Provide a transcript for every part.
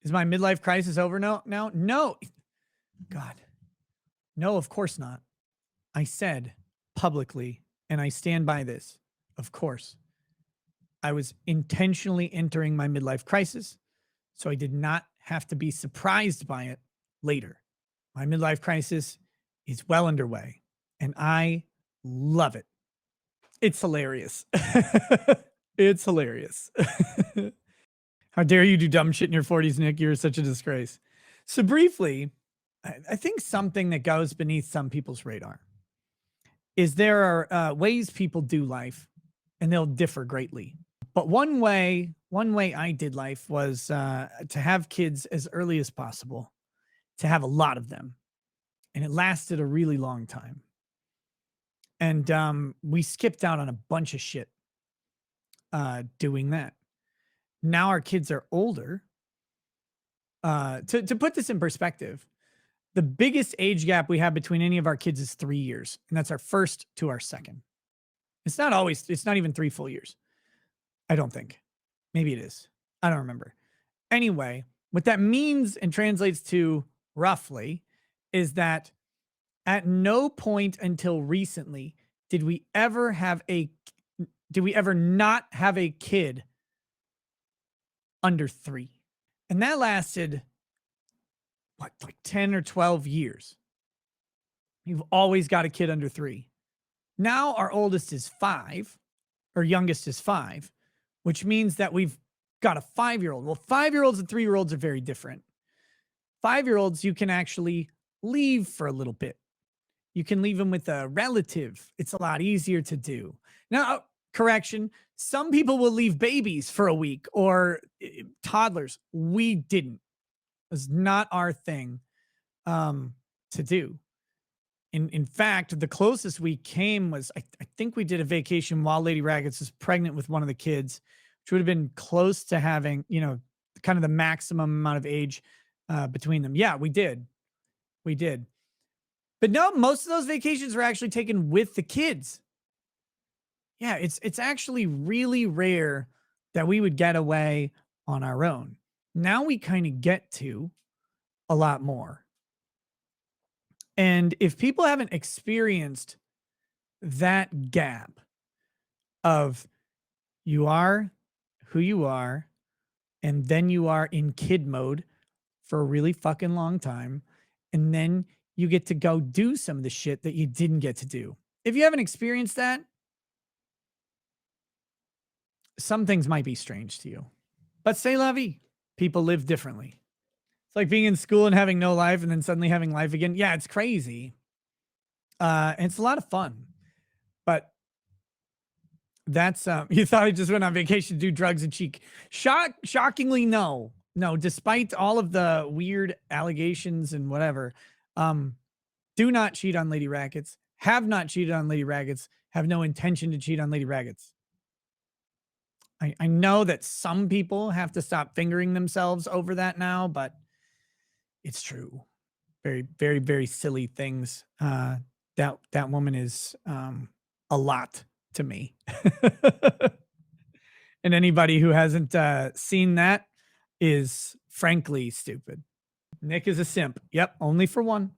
Is my midlife crisis over now? No. God. No, of course not. I said publicly, and I stand by this, of course, I was intentionally entering my midlife crisis, so I did not have to be surprised by it later. My midlife crisis is well underway, and I love it. It's hilarious. It's hilarious. How dare you do dumb shit in your 40s, Nick? You're such a disgrace. So briefly, I think something that goes beneath some people's radar is there are ways people do life, and they'll differ greatly. But one way I did life was to have kids as early as possible, to have a lot of them, and it lasted a really long time. And we skipped out on a bunch of shit doing that. Now our kids are older. To put this in perspective, the biggest age gap we have between any of our kids is 3 years, and that's our first to our second. It's not even 3 full years. I don't think. Maybe it is. I don't remember. Anyway, what that means and translates to roughly is that at no point until recently did we ever not have a kid under 3. And that lasted like 10 or 12 years. You've always got a kid under 3. Now our oldest is 5, or youngest is 5, which means that we've got a 5-year-old. Well, 5-year-olds and 3-year-olds are very different. 5-year-olds, you can actually leave for a little bit. You can leave them with a relative. It's a lot easier to do. Now, correction, some people will leave babies for a week or toddlers. We didn't. It was not our thing to do. In fact, the closest we came was, I think we did a vacation while Lady Raggets was pregnant with one of the kids, which would have been close to having, kind of the maximum amount of age between them. Yeah, we did. We did. But no, most of those vacations were actually taken with the kids. Yeah, it's actually really rare that we would get away on our own. Now we kind of get to a lot more. And if people haven't experienced that gap of you are who you are, and then you are in kid mode for a really fucking long time, and then you get to go do some of the shit that you didn't get to do. If you haven't experienced that, some things might be strange to you. But c'est la vie. People live differently. It's like being in school and having no life and then suddenly having life again. Yeah, it's crazy. And it's a lot of fun. But that's you thought I just went on vacation to do drugs and cheek. Shockingly, no. No, despite all of the weird allegations and whatever, do not cheat on Lady Raggets. Have not cheated on Lady Raggets. Have no intention to cheat on Lady Raggets. I know that some people have to stop fingering themselves over that now, but it's true. Very, very, very silly things. That woman is a lot to me. And anybody who hasn't seen that is frankly stupid. Nick is a simp. Yep, only for one.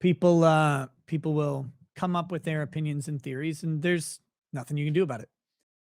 People will come up with their opinions and theories, and there's nothing you can do about it.